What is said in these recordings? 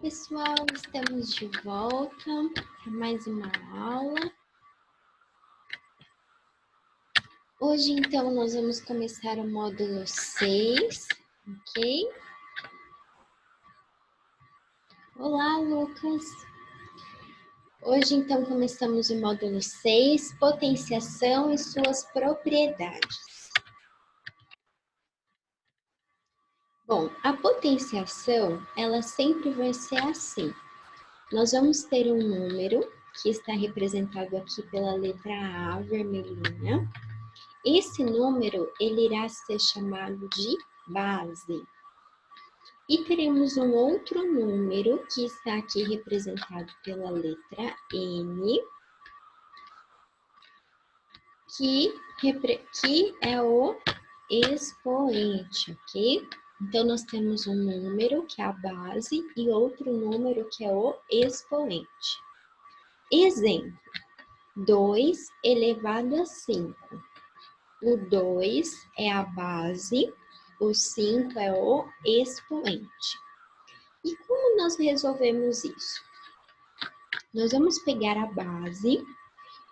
pessoal, estamos de volta para mais uma aula. Hoje, então, nós vamos começar o módulo 6, ok? Olá, Lucas! Hoje, então, começamos o módulo 6, potenciação e suas propriedades. Bom, a potenciação, ela sempre vai ser assim. Nós vamos ter um número, que está representado aqui pela letra A, vermelhinha. Esse número, ele irá ser chamado de base. E teremos um outro número, que está aqui representado pela letra N, que é o expoente, ok? Então, nós temos um número, que é a base, e outro número, que é o expoente. Exemplo, 2 elevado a 5. O 2 é a base, o 5 é o expoente. E como nós resolvemos isso? Nós vamos pegar a base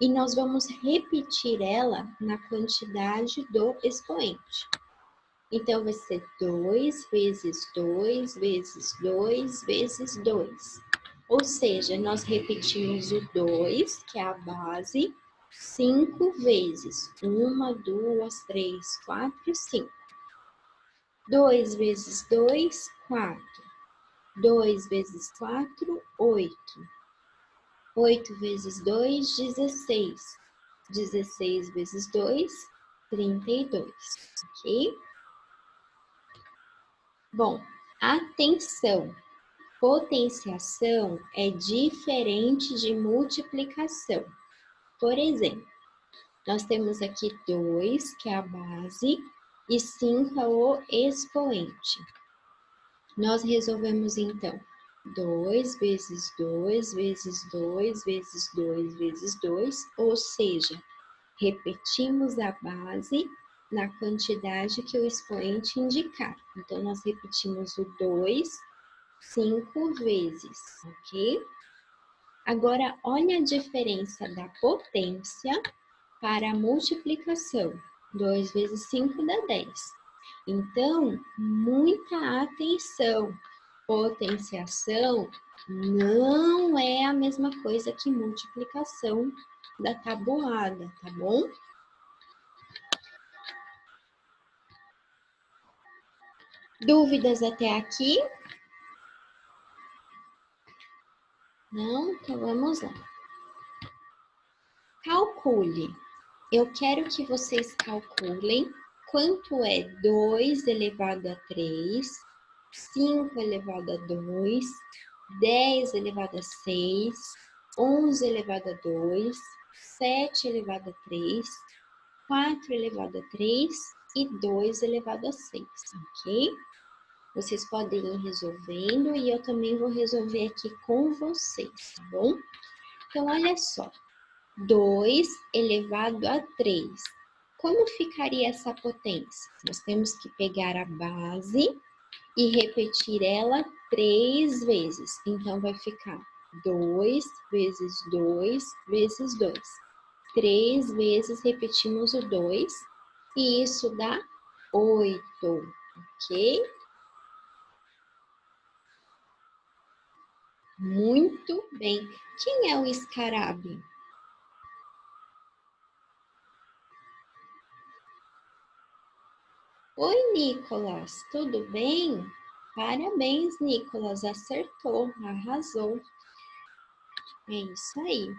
e nós vamos repetir ela na quantidade do expoente. Então, vai ser 2 vezes 2 vezes 2 vezes 2. Ou seja, nós repetimos o 2, que é a base, 5 vezes. 1, 2, 3, 4, 5. 2 vezes 2, 4. 2 vezes 4, 8. 8 vezes 2, 16. 16 vezes 2, 32. Ok? Bom, atenção! Potenciação é diferente de multiplicação. Por exemplo, nós temos aqui 2, que é a base, e 5 é o expoente. Nós resolvemos, então, 2 vezes 2 vezes 2 vezes 2 vezes 2, ou seja, repetimos a base na quantidade que o expoente indicar. Então, nós repetimos o 2 5 vezes, ok? Agora, olha a diferença da potência para a multiplicação. 2 vezes 5 dá 10. Então, muita atenção. Potenciação não é a mesma coisa que multiplicação da tabuada, tá bom? Dúvidas até aqui? Não? Então vamos lá. Calcule. Eu quero que vocês calculem quanto é 2 elevado a 3, 5 elevado a 2, 10 elevado a 6, 11 elevado a 2, 7 elevado a 3, 4 elevado a 3 e 2 elevado a 6, ok? Vocês podem ir resolvendo e eu também vou resolver aqui com vocês, tá bom? Então, olha só. 2 elevado a 3. Como ficaria essa potência? Nós temos que pegar a base e repetir ela 3 vezes. Então, vai ficar 2 vezes 2 vezes 2. 3 vezes repetimos o 2 e isso dá 8, ok? Muito bem. Quem é o Scarabim? Oi, Nicolas, tudo bem? Parabéns, Nicolas, acertou, arrasou. É isso aí.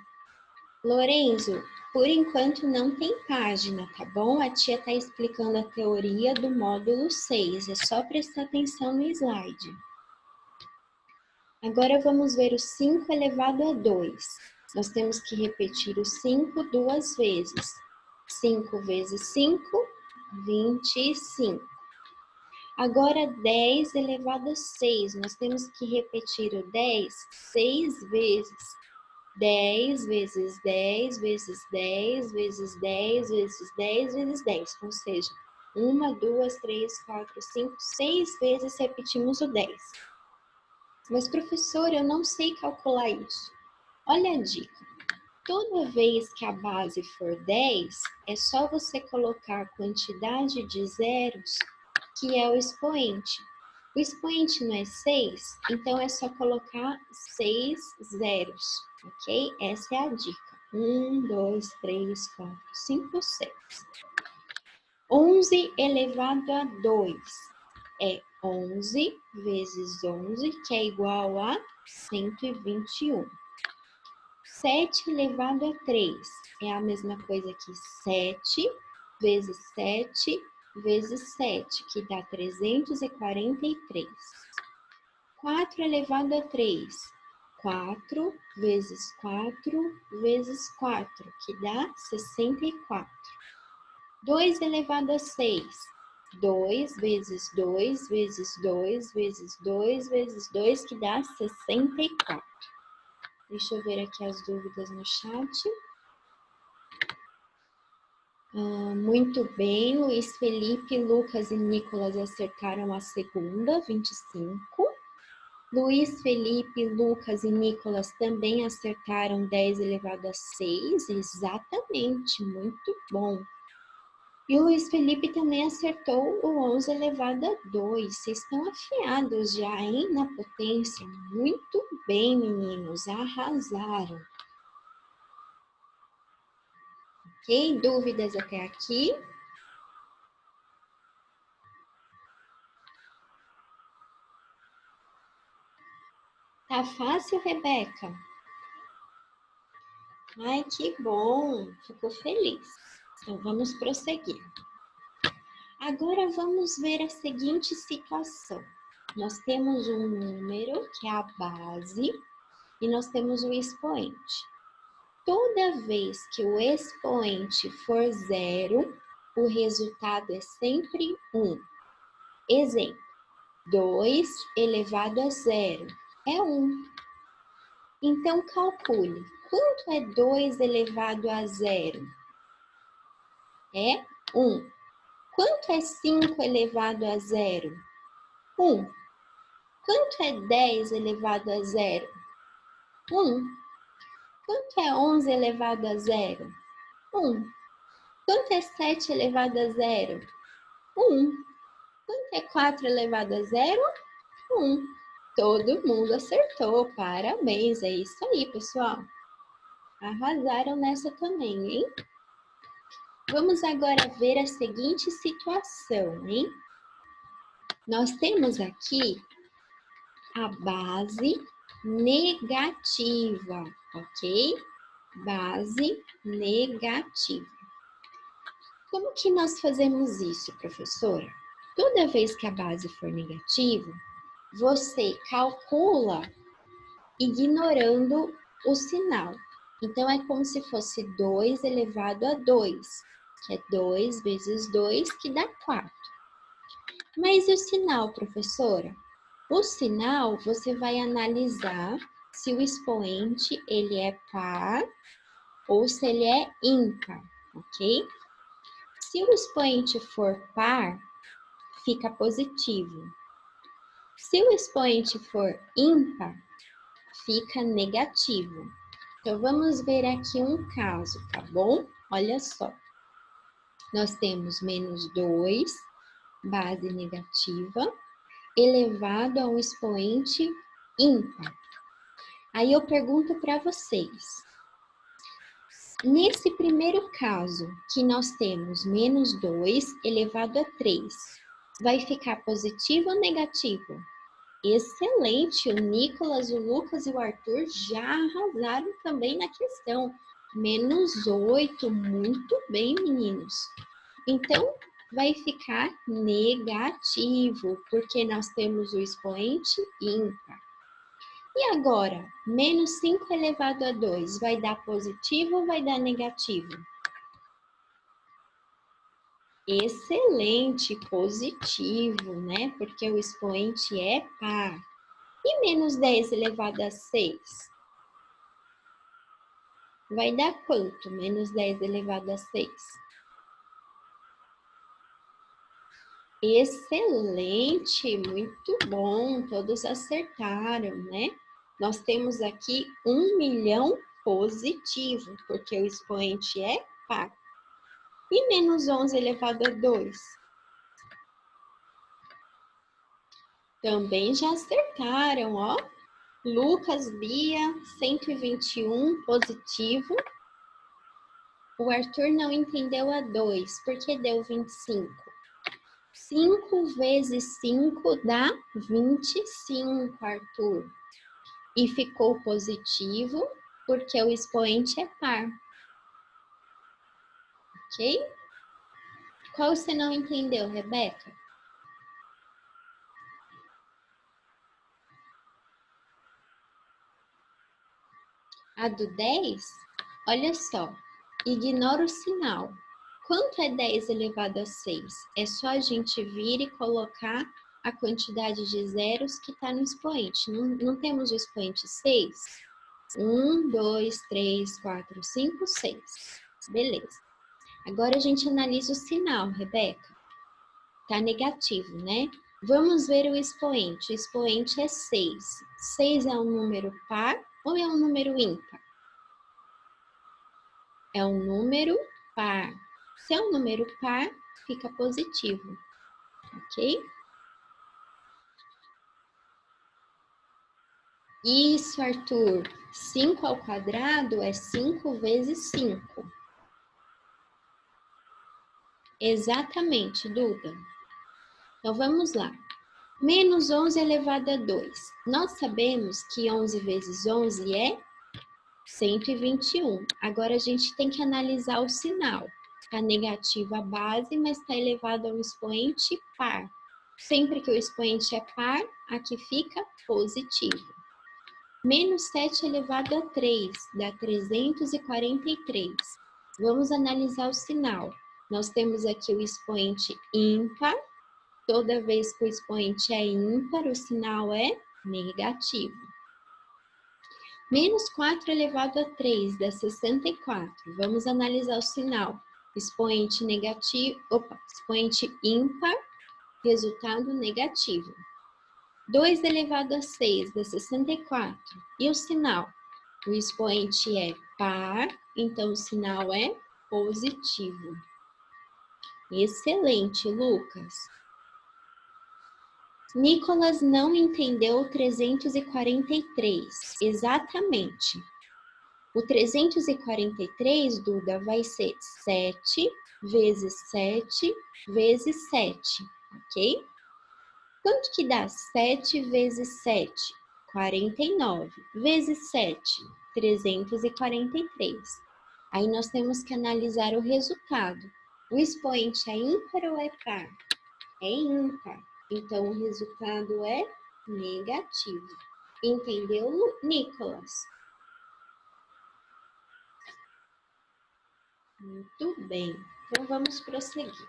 Lorenzo, por enquanto não tem página, tá bom? A tia tá explicando a teoria do módulo 6, é só prestar atenção no slide. Agora vamos ver o 5 elevado a 2. Nós temos que repetir o 5 duas vezes. 5 vezes 5, 25. Agora, 10 elevado a 6. Nós temos que repetir o 10 6 vezes. 10 vezes 10 vezes 10 vezes 10 vezes 10 vezes 10. Ou seja, 1, 2, 3, 4, 5, 6 vezes repetimos o 10. Mas, professor, eu não sei calcular isso. Olha a dica. Toda vez que a base for 10, é só você colocar a quantidade de zeros que é o expoente. O expoente não é 6, então é só colocar 6 zeros, ok? Essa é a dica. 1, 2, 3, 4, 5, 6. 11 elevado a 2 é 11 vezes 11, que é igual a 121. 7 elevado a 3 é a mesma coisa que 7 vezes 7 vezes 7, que dá 343. 4 elevado a 3, 4 vezes 4 vezes 4, que dá 64. 2 elevado a 6, 2 vezes 2 vezes 2 vezes 2 vezes 2, que dá 64. Deixa eu ver aqui as dúvidas no chat. Muito bem, Luiz Felipe, Lucas e Nicolas acertaram a segunda, 25. Luiz Felipe, Lucas e Nicolas também acertaram 10 elevado a 6, exatamente, muito bom. E o Luiz Felipe também acertou o 11 elevado a 2. Vocês estão afiados já, hein, na potência. Muito bem, meninos, arrasaram. Ok? Dúvidas até aqui? Tá fácil, Rebeca? Ai, que bom! Fico feliz. Então, vamos prosseguir. Agora, vamos ver a seguinte situação. Nós temos um número, que é a base, e nós temos o expoente. Toda vez que o expoente for zero, o resultado é sempre 1. Exemplo, 2 elevado a zero é 1. Então, calcule, quanto é 2 elevado a zero? É 1. Quanto é 5 elevado a zero? 1. Quanto é 10 elevado a zero? 1. Quanto é 11 elevado a zero? 1. Quanto é 7 elevado a zero? 1. Quanto é 4 elevado a zero? 1. Todo mundo acertou. Parabéns. É isso aí, pessoal. Arrasaram nessa também, hein? Vamos agora ver a seguinte situação, hein? Nós temos aqui a base negativa, ok? Base negativa. Como que nós fazemos isso, professora? Toda vez que a base for negativa, você calcula ignorando o sinal. Então, é como se fosse 2 elevado a 2, que é 2 vezes 2, que dá 4. Mas e o sinal, professora? O sinal, você vai analisar se o expoente ele é par ou se ele é ímpar, ok? Se o expoente for par, fica positivo. Se o expoente for ímpar, fica negativo. Então, vamos ver aqui um caso, tá bom? Olha só. Nós temos menos 2, base negativa, elevado a um expoente ímpar. Aí eu pergunto para vocês. Nesse primeiro caso, que nós temos menos 2 elevado a 3, vai ficar positivo ou negativo? Excelente! O Nicolas, o Lucas e o Arthur já arrasaram também na questão. Menos 8, muito bem, meninos. Então, vai ficar negativo, porque nós temos o expoente ímpar. E agora, menos 5 elevado a 2, vai dar positivo ou vai dar negativo? Excelente, positivo, né? Porque o expoente é par. E menos 10 elevado a 6? Vai dar quanto? Menos 10 elevado a 6? Excelente, muito bom, todos acertaram, né? Nós temos aqui 1 milhão positivo, porque o expoente é par. E menos 11 elevado a 2? Também já acertaram, ó. Lucas, Bia, 121 positivo. O Arthur não entendeu a 2, porque deu 25. 5 vezes 5 dá 25, Arthur. E ficou positivo porque o expoente é par. Ok? Qual você não entendeu, Rebeca? A do 10? Olha só, ignora o sinal. Quanto é 10 elevado a 6? É só a gente vir e colocar a quantidade de zeros que está no expoente. Não temos o expoente 6? 1, 2, 3, 4, 5, 6. Beleza. Agora a gente analisa o sinal, Rebeca. Tá negativo, né? Vamos ver o expoente. O expoente é 6. 6 é um número par ou é um número ímpar? É um número par. Se é um número par, fica positivo, ok? Isso, Arthur. 5 ao quadrado é 5 vezes 5. Exatamente, Duda. Então, vamos lá. Menos 11 elevado a 2. Nós sabemos que 11 vezes 11 é 121. Agora, a gente tem que analisar o sinal. Está negativa a base, mas está elevado ao expoente par. Sempre que o expoente é par, aqui fica positivo. Menos 7 elevado a 3 dá 343. Vamos analisar o sinal. Nós temos aqui o expoente ímpar. Toda vez que o expoente é ímpar, o sinal é negativo. Menos 4 elevado a 3 dá 64. Vamos analisar o sinal. Expoente negativo, expoente ímpar, resultado negativo. 2 elevado a 6 dá 64. E o sinal? O expoente é par, então o sinal é positivo. Excelente, Lucas. Nicolas não entendeu 343. Exatamente. O 343, Duda, vai ser 7 vezes 7 vezes 7, ok? Quanto que dá 7 vezes 7? 49. Vezes 7, 343. Aí nós temos que analisar o resultado. O expoente é ímpar ou é par? É ímpar. Então, o resultado é negativo. Entendeu, Nicolas? Muito bem. Então, vamos prosseguir.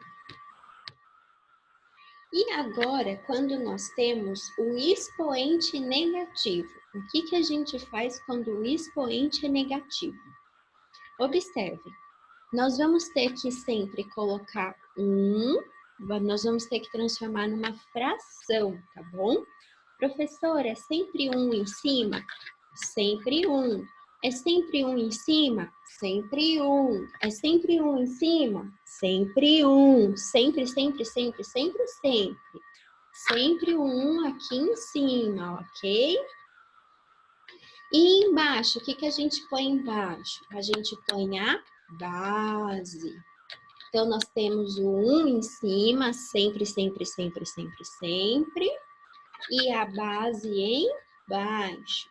E agora, quando nós temos o expoente negativo, o que a gente faz quando o expoente é negativo? Observe, nós vamos ter que sempre colocar nós vamos ter que transformar numa fração, tá bom? Professora, é sempre 1 em cima? Sempre 1. É sempre 1 em cima? Sempre 1. É sempre 1 em cima? Sempre 1. Sempre, sempre, sempre, sempre, sempre. Sempre o 1 aqui em cima, ok? E embaixo, o que a gente põe embaixo? A gente põe a base. Então, nós temos o 1 em cima, sempre, sempre, sempre, sempre, sempre. E a base embaixo.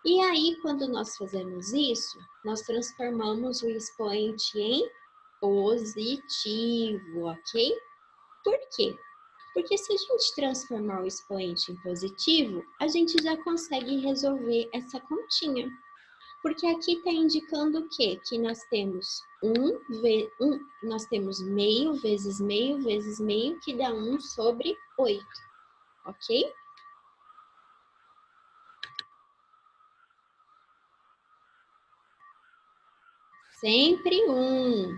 E aí, quando nós fazemos isso, nós transformamos o expoente em positivo, ok? Por quê? Porque se a gente transformar o expoente em positivo, a gente já consegue resolver essa continha. Porque aqui está indicando o quê? Que nós temos nós temos meio vezes meio vezes meio, que dá 1 sobre 8, ok? Sempre 1.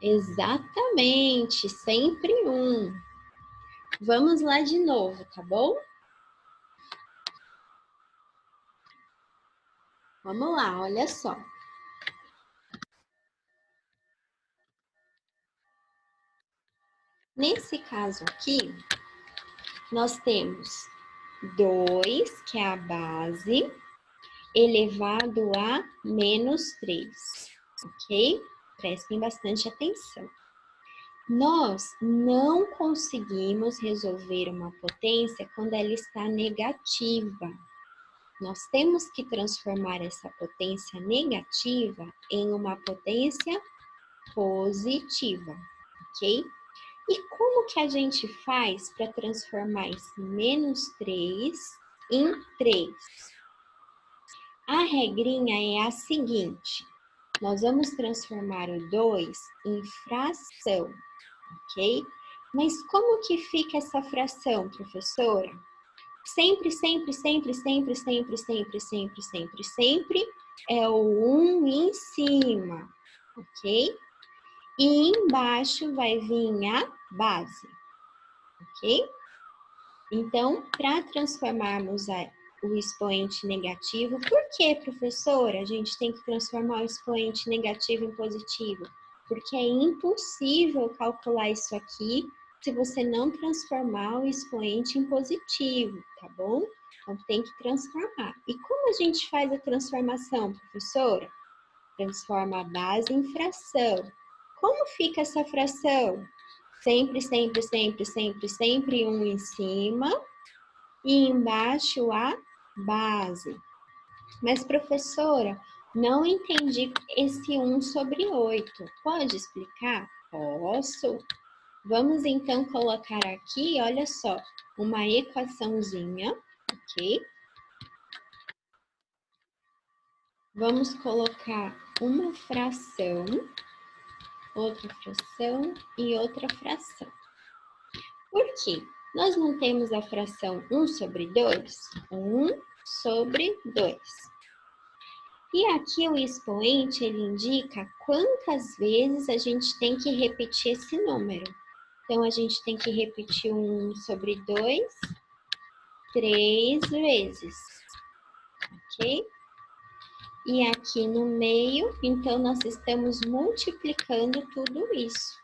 Exatamente, sempre um. Vamos lá de novo, tá bom? Vamos lá, olha só. Nesse caso aqui, nós temos 2, que é a base, elevado a menos 3, ok? Prestem bastante atenção. Nós não conseguimos resolver uma potência quando ela está negativa. Nós temos que transformar essa potência negativa em uma potência positiva, ok? E como que a gente faz para transformar esse menos 3 em 3? A regrinha é a seguinte: nós vamos transformar o 2 em fração, ok? Mas como que fica essa fração, professora? Sempre, sempre, sempre, sempre, sempre, sempre, sempre, sempre, sempre é o 1 em cima, ok? E embaixo vai vir a base, ok? Então, para transformarmos o expoente negativo, por que, professora, a gente tem que transformar o expoente negativo em positivo? Porque é impossível calcular isso aqui se você não transformar o expoente em positivo, tá bom? Então, tem que transformar. E como a gente faz a transformação, professora? Transforma a base em fração. Como fica essa fração? Sempre, sempre, sempre, sempre, sempre um em cima e embaixo a base. Mas, professora, não entendi esse 1 sobre 8. Pode explicar? Posso. Vamos então colocar aqui, olha só, uma equaçãozinha, ok? Vamos colocar uma fração, outra fração e outra fração. Por quê? Nós não temos a fração 1 sobre 2? 1 sobre 2. E aqui o expoente, ele indica quantas vezes a gente tem que repetir esse número. Então, a gente tem que repetir 1 sobre 2 3 vezes, ok? E aqui no meio, então, nós estamos multiplicando tudo isso.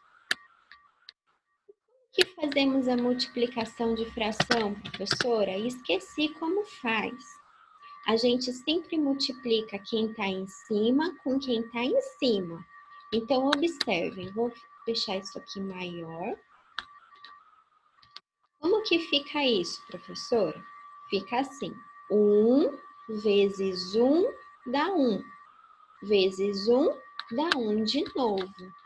Que fazemos a multiplicação de fração, professora? Esqueci como faz. A gente sempre multiplica quem está em cima com quem está em cima. Então, observem, vou deixar isso aqui maior. Como que fica isso, professora? Fica assim, 1 vezes 1 dá 1, vezes 1 dá 1 de novo.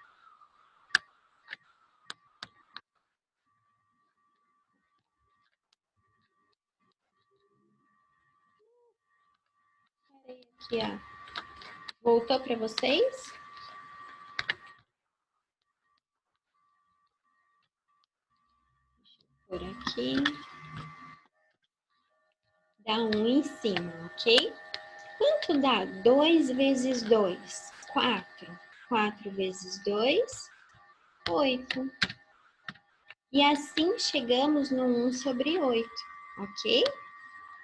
Aqui, ó. Voltou para vocês? Por aqui. Dá 1 em cima, ok? Quanto dá 2 vezes 2? 4. 4 vezes 2, 8. E assim chegamos no 1 sobre 8, ok?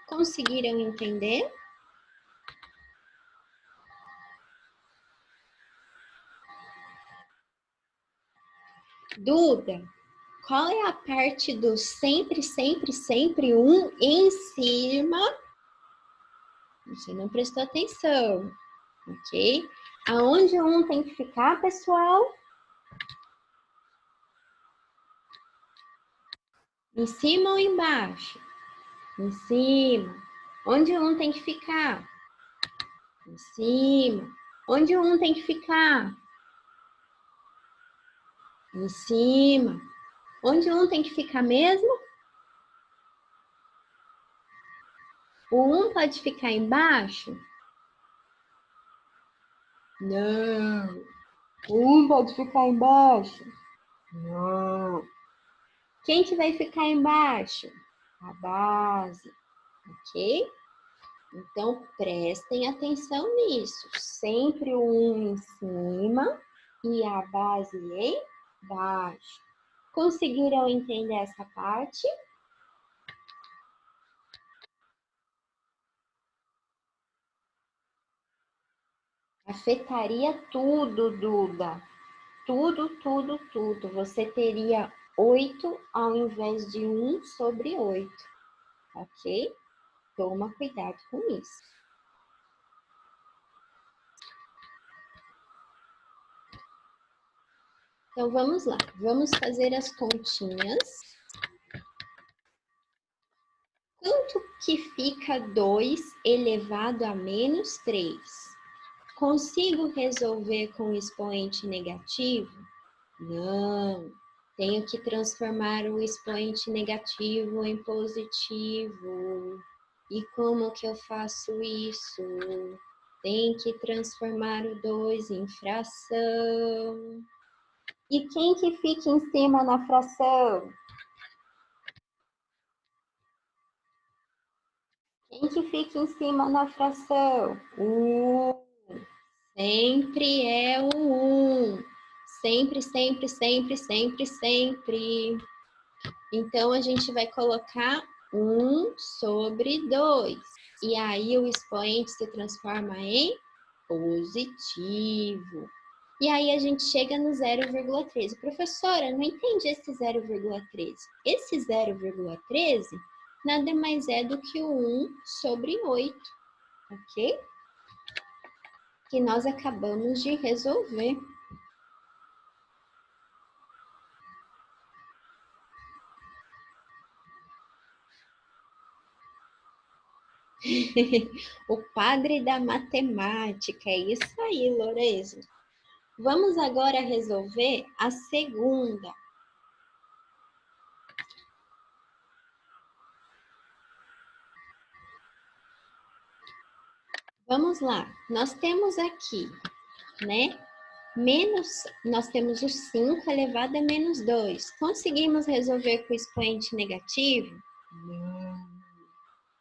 Conseguiram entender? Duda, qual é a parte do sempre, sempre, sempre 1 em cima? Você não prestou atenção, ok? Aonde o 1 tem que ficar, pessoal? Em cima ou embaixo? Em cima. Onde o 1 tem que ficar? Em cima. Onde o 1 tem que ficar? Em cima. Onde o 1 tem que ficar mesmo? O 1 pode ficar embaixo? Não. O 1 pode ficar embaixo? Não. Quem que vai ficar embaixo? A base, ok? Então, prestem atenção nisso. Sempre o 1 em cima e a base embaixo. Conseguiram entender essa parte? Afetaria tudo, Duda. Tudo, tudo, tudo. Você teria 8 ao invés de 1/8, ok? Toma cuidado com isso. Então, vamos lá. Vamos fazer as continhas. Quanto que fica 2 elevado a menos 3? Consigo resolver com expoente negativo? Não. Tenho que transformar o expoente negativo em positivo. E como que eu faço isso? Tem que transformar o 2 em fração. E quem que fica em cima na fração? Quem que fica em cima na fração? Sempre é o 1. Sempre, sempre, sempre, sempre, sempre. Então, a gente vai colocar 1/2. E aí, o expoente se transforma em positivo. E aí, a gente chega no 0,13. Professora, não entendi esse 0,13. Esse 0,13 nada mais é do que o 1/8, ok? Que nós acabamos de resolver. O padre da matemática, é isso aí, Lorenzo. Vamos agora resolver a segunda. Vamos lá, nós temos aqui, né? Nós temos o 5 elevado a menos 2. Conseguimos resolver com o expoente negativo? Não.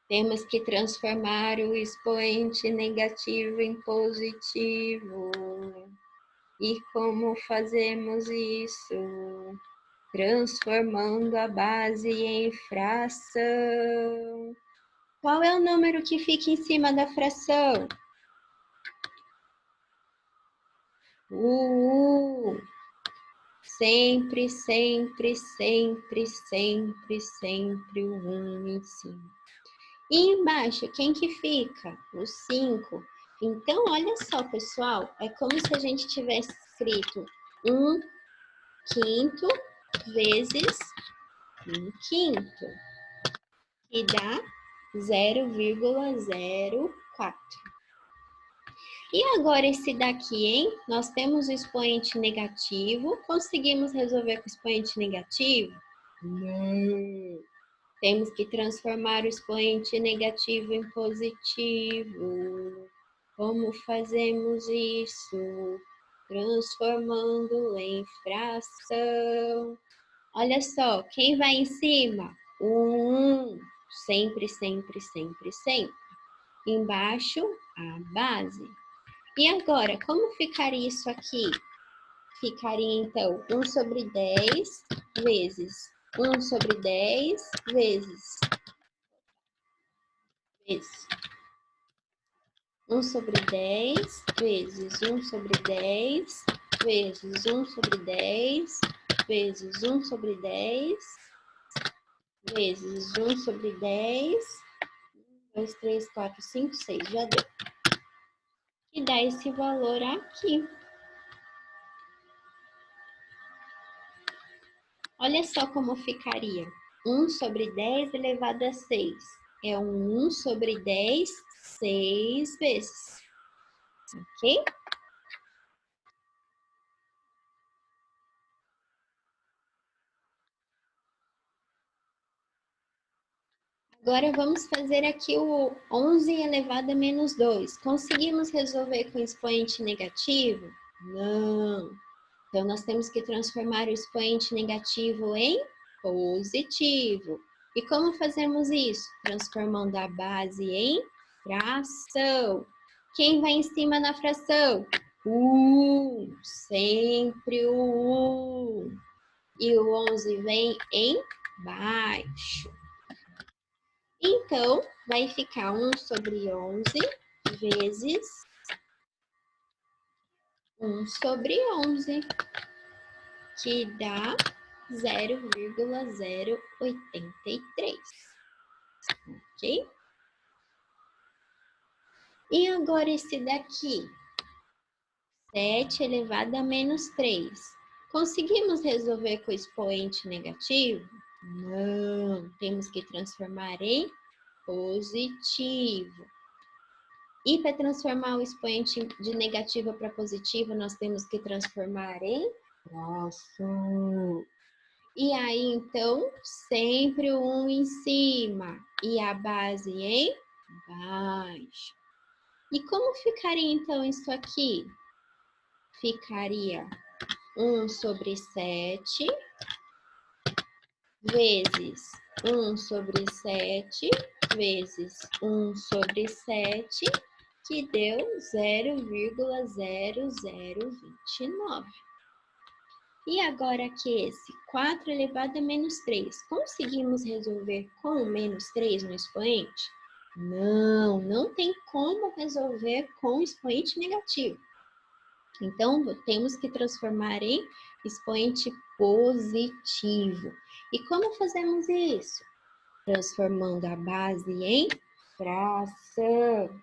Temos que transformar o expoente negativo em positivo. E como fazemos isso? Transformando a base em fração. Qual é o número que fica em cima da fração? Sempre, sempre, sempre, sempre, sempre o 1 em cima. E embaixo, quem que fica? O 5. Então, olha só, pessoal, é como se a gente tivesse escrito 1/5 vezes 1/5, que dá 0,04. E agora esse daqui, hein? Nós temos o expoente negativo. Conseguimos resolver com o expoente negativo? Não. Temos que transformar o expoente negativo em positivo. Como fazemos isso? Transformando em fração. Olha só, quem vai em cima? O 1. Sempre, sempre, sempre, sempre. Embaixo, a base. E agora, como ficaria isso aqui? Ficaria, então, 1/10 vezes 1/10 vezes 1/10 vezes 1/10 vezes 1/10 vezes 1/10 vezes 1/10, 2, 3, 4, 5, 6, já deu. E dá esse valor aqui. Olha só como ficaria. 1/10 elevado a 6. É um 1/10, 6 vezes. Ok? Agora vamos fazer aqui o 11 elevado a menos 2. Conseguimos resolver com expoente negativo? Não. Então, nós temos que transformar o expoente negativo em positivo. E como fazemos isso? Transformando a base em fração. Quem vai em cima na fração? sempre o 1. E o 11 vem embaixo. Então, vai ficar 1 sobre 11 vezes 1 sobre 11, que dá 0,083, ok? E agora esse daqui, 7 elevado a menos 3. Conseguimos resolver com expoente negativo? Não, temos que transformar em positivo. E para transformar o expoente de negativo para positivo, nós temos que transformar em fração. E aí, então, sempre o 1 em cima e a base embaixo. E como ficaria, então, isso aqui? Ficaria 1 sobre 7 vezes 1 sobre 7 vezes 1 sobre 7, que deu 0,0029. E agora que esse 4 elevado a menos 3, conseguimos resolver com menos 3 no expoente? Não, não tem como resolver com expoente negativo. Então, temos que transformar em expoente positivo. E como fazemos isso? Transformando a base em fração.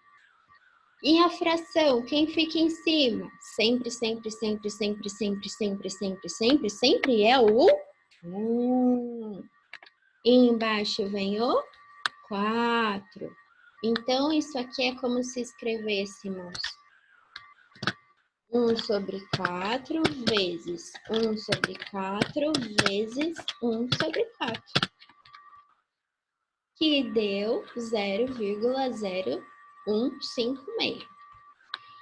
E a fração, quem fica em cima? Sempre, sempre, sempre, sempre, sempre, sempre, sempre, sempre, sempre é o 1. E embaixo vem o 4. Então, isso aqui é como se escrevêssemos 1 sobre 4 vezes 1 sobre 4 vezes 1 sobre 4. Que deu 0,0156.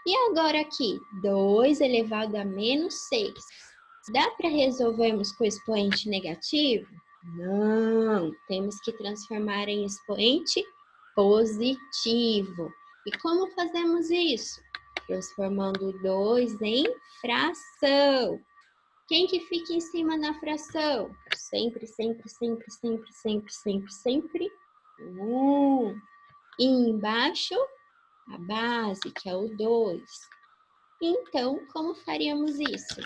E agora aqui, 2 elevado a menos 6. Dá para resolvermos com expoente negativo? Não, temos que transformar em expoente positivo. E como fazemos isso? Transformando 2 em fração. Quem que fica em cima na fração? Sempre, sempre, sempre, sempre, sempre, sempre, sempre. 1. E embaixo, a base, que é o 2. Então, como faríamos isso?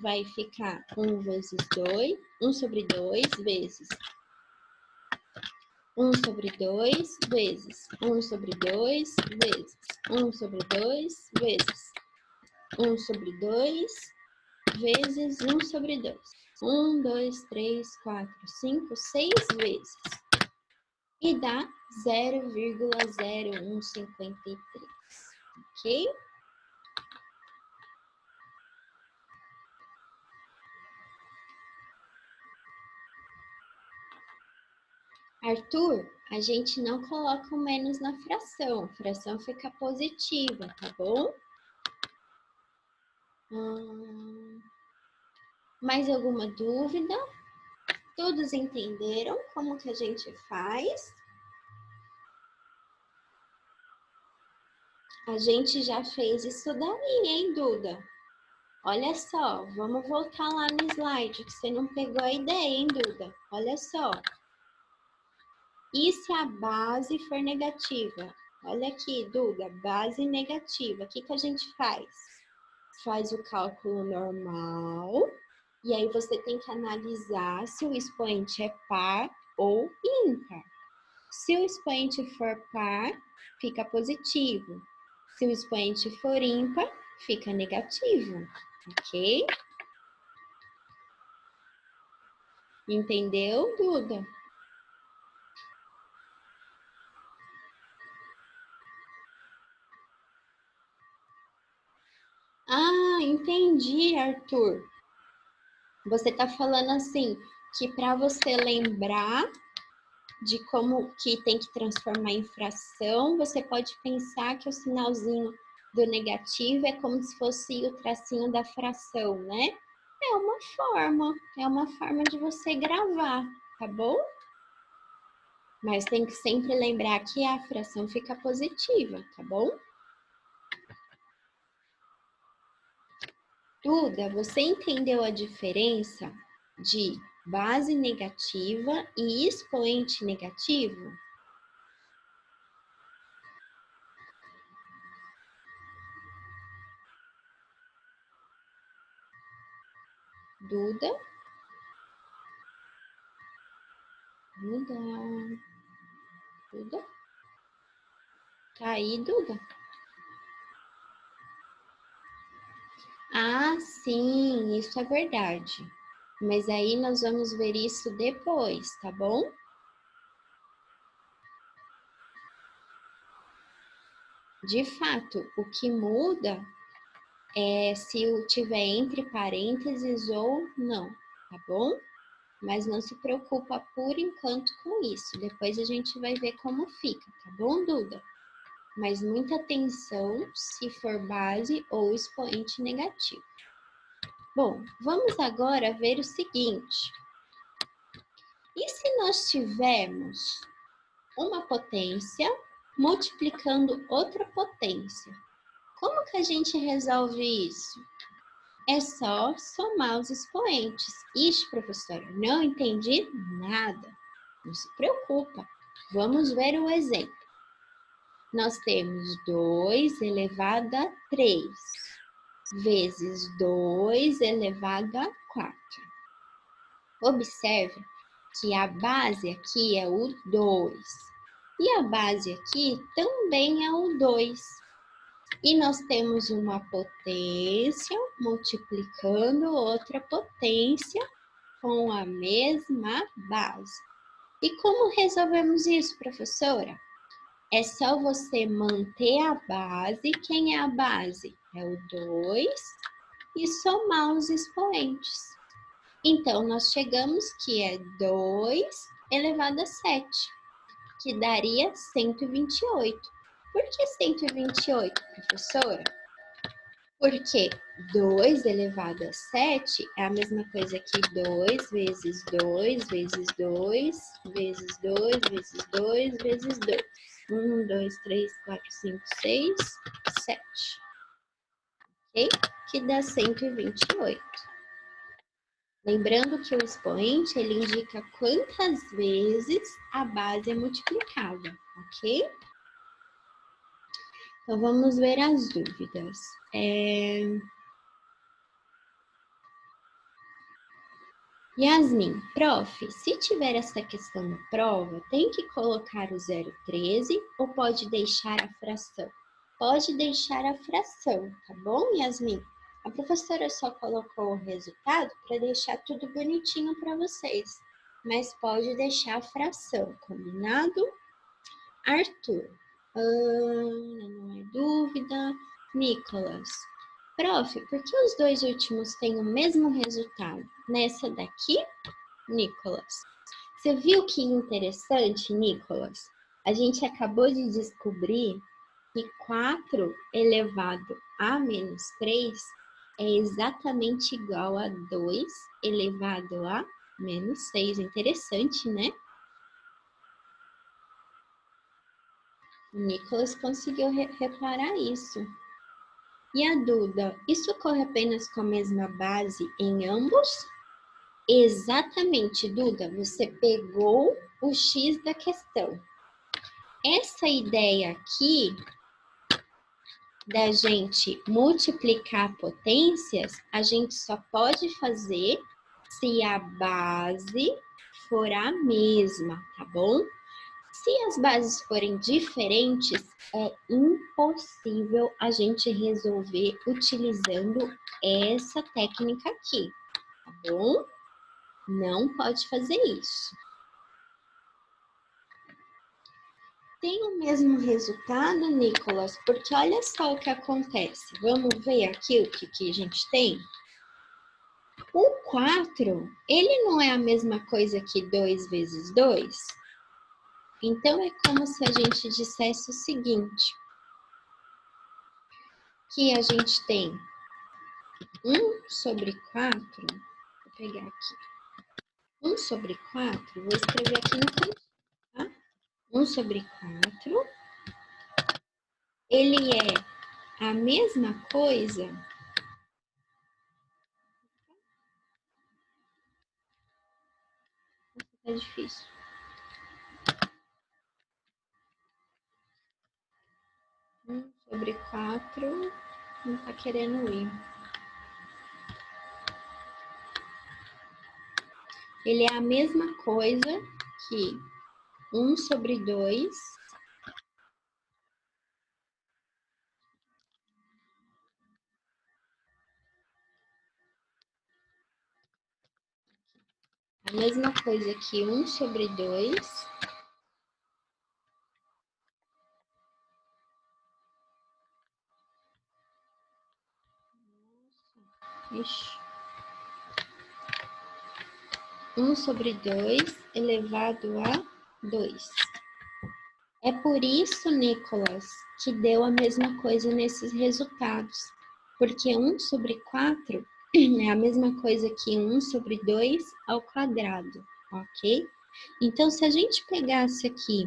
Vai ficar 1 vezes 2, 1 sobre 2 vezes 1 sobre 2 vezes 1 sobre 2 vezes 1 sobre 2 vezes 1 sobre 2 vezes 1 sobre 2. 1, 2, 3, 4, 5, 6 vezes. E dá 0,0153, ok? Arthur, a gente não coloca o menos na fração. A fração fica positiva, tá bom? Mais alguma dúvida? Todos entenderam como que a gente faz? A gente já fez isso daí, hein, Duda? Olha só, vamos voltar lá no slide, que você não pegou a ideia, hein, Duda? Olha só. E se a base for negativa? Olha aqui, Duda, base negativa. O que que a gente faz? Faz o cálculo normal, e aí você tem que analisar se o expoente é par ou ímpar. Se o expoente for par, fica positivo. Se o expoente for ímpar, fica negativo, ok? Entendeu, Duda? Ah, entendi, Arthur. Você está falando assim, que para você lembrar de como que tem que transformar em fração, você pode pensar que o sinalzinho do negativo é como se fosse o tracinho da fração, né? É uma forma de você gravar, tá bom? Mas tem que sempre lembrar que a fração fica positiva, tá bom? Duda, você entendeu a diferença de base negativa e expoente negativo? Duda? Duda? Duda? Tá aí, Duda? Ah, sim, isso é verdade. Mas aí nós vamos ver isso depois, tá bom? De fato, o que muda é se o tiver entre parênteses ou não, tá bom? Mas não se preocupa por enquanto com isso. Depois a gente vai ver como fica, tá bom, Duda? Mas muita atenção se for base ou expoente negativo. Bom, vamos agora ver o seguinte. E se nós tivermos uma potência multiplicando outra potência? Como que a gente resolve isso? É só somar os expoentes. Ixi, professora, não entendi nada. Não se preocupa. Vamos ver o exemplo. Nós temos 2 elevado a 3 vezes 2 elevado a 4. Observe que a base aqui é o 2 e a base aqui também é o 2. E nós temos uma potência multiplicando outra potência com a mesma base. E como resolvemos isso, professora? É só você manter a base. Quem é a base? É o 2 e somar os expoentes. Então, nós chegamos que é 2 elevado a 7, que daria 128. Por que 128, professora? Porque 2 elevado a 7 é a mesma coisa que 2 vezes 2 vezes 2 vezes 2 vezes 2 vezes 2. 1, 2, 3, 4, 5, 6, 7. Ok? Que dá 128. Lembrando que o expoente, ele indica quantas vezes a base é multiplicada, ok? Então, vamos ver as dúvidas. Yasmin, prof, se tiver essa questão na prova, tem que colocar o 0,13 ou pode deixar a fração? Pode deixar a fração, tá bom, Yasmin? A professora só colocou o resultado para deixar tudo bonitinho para vocês, mas pode deixar a fração, combinado? Arthur, não é dúvida. Nicolas, prof, por que os dois últimos têm o mesmo resultado? Nessa daqui, Nicolas. Você viu que interessante, Nicolas? A gente acabou de descobrir que 4 elevado a menos 3 é exatamente igual a 2 elevado a menos 6. Interessante, né? O Nicolas conseguiu reparar isso. E a Duda, isso ocorre apenas com a mesma base em ambos? Exatamente, Duda, você pegou o X da questão. Essa ideia aqui da gente multiplicar potências, a gente só pode fazer se a base for a mesma, tá bom? Se as bases forem diferentes, é impossível a gente resolver utilizando essa técnica aqui, tá bom? Não pode fazer isso. Tem o mesmo resultado, Nicolas, porque olha só o que acontece. Vamos ver aqui o que a gente tem? O 4, ele não é a mesma coisa que 2 vezes 2? Então, é como se a gente dissesse o seguinte, que a gente tem 1 sobre 4, vou pegar aqui, 1 sobre 4, vou escrever aqui no canto, tá? 1 sobre 4, ele é a mesma coisa É difícil. Sobre 4, não tá querendo ir. Ele é a mesma coisa que 1 sobre 2. A mesma coisa que 1 sobre 2. Ixi. 1 sobre 2 elevado a 2. É por isso, Nicolas, que deu a mesma coisa nesses resultados. Porque 1 sobre 4 é a mesma coisa que 1 sobre 2 ao quadrado, ok? Então, se a gente pegasse aqui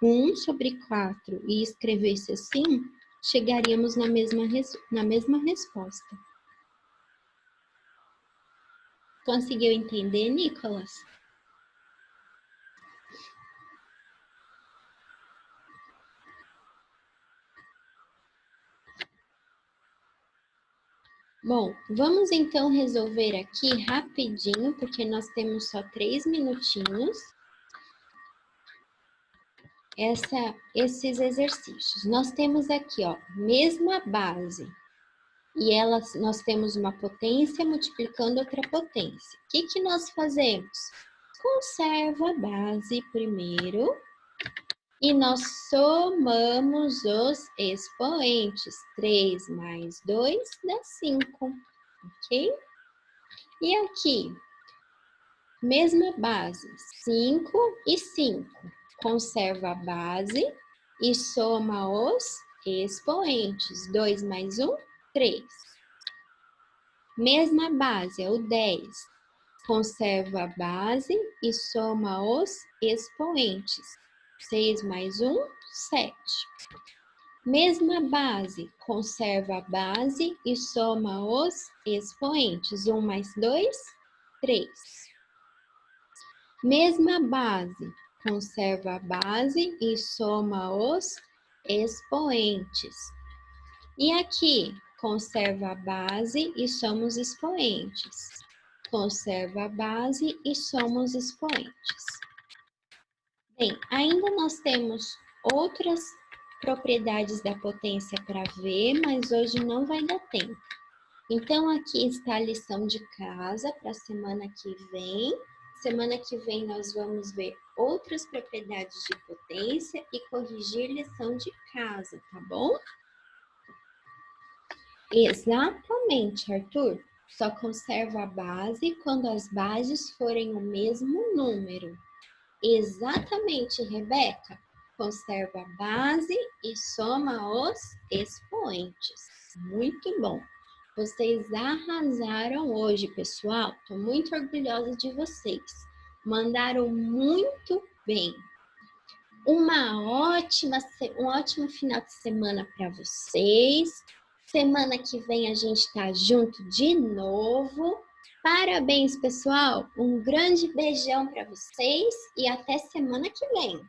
1 sobre 4 e escrevesse assim, chegaríamos na mesma resposta. Conseguiu entender, Nicolas? Bom, vamos então resolver aqui rapidinho, porque nós temos só 3 minutinhos. Esses exercícios. Nós temos aqui, ó, mesma base. E nós temos uma potência multiplicando outra potência. O que nós fazemos? Conserva a base primeiro. E nós somamos os expoentes. 3 mais 2 dá 5, ok? E aqui, mesma base, 5 e 5. Conserva a base e soma os expoentes. 2 mais 1, 3. Mesma base, é o 10. Conserva a base e soma os expoentes. 6 mais 1, 7. Mesma base, conserva a base e soma os expoentes. 1 mais 2, 3. Mesma base, conserva a base e soma os expoentes. E aqui, conserva a base e soma os expoentes. Conserva a base e soma os expoentes. Bem, ainda nós temos outras propriedades da potência para ver, mas hoje não vai dar tempo. Então, aqui está a lição de casa para a semana que vem. Semana que vem nós vamos ver outras propriedades de potência e corrigir lição de casa, tá bom? Exatamente, Arthur. Só conserva a base quando as bases forem o mesmo número. Exatamente, Rebeca. Conserva a base e soma os expoentes. Muito bom. Vocês arrasaram hoje, pessoal. Estou muito orgulhosa de vocês. Mandaram muito bem. Um ótimo final de semana para vocês. Semana que vem a gente está junto de novo. Parabéns, pessoal. Um grande beijão para vocês e até semana que vem.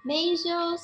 Beijos!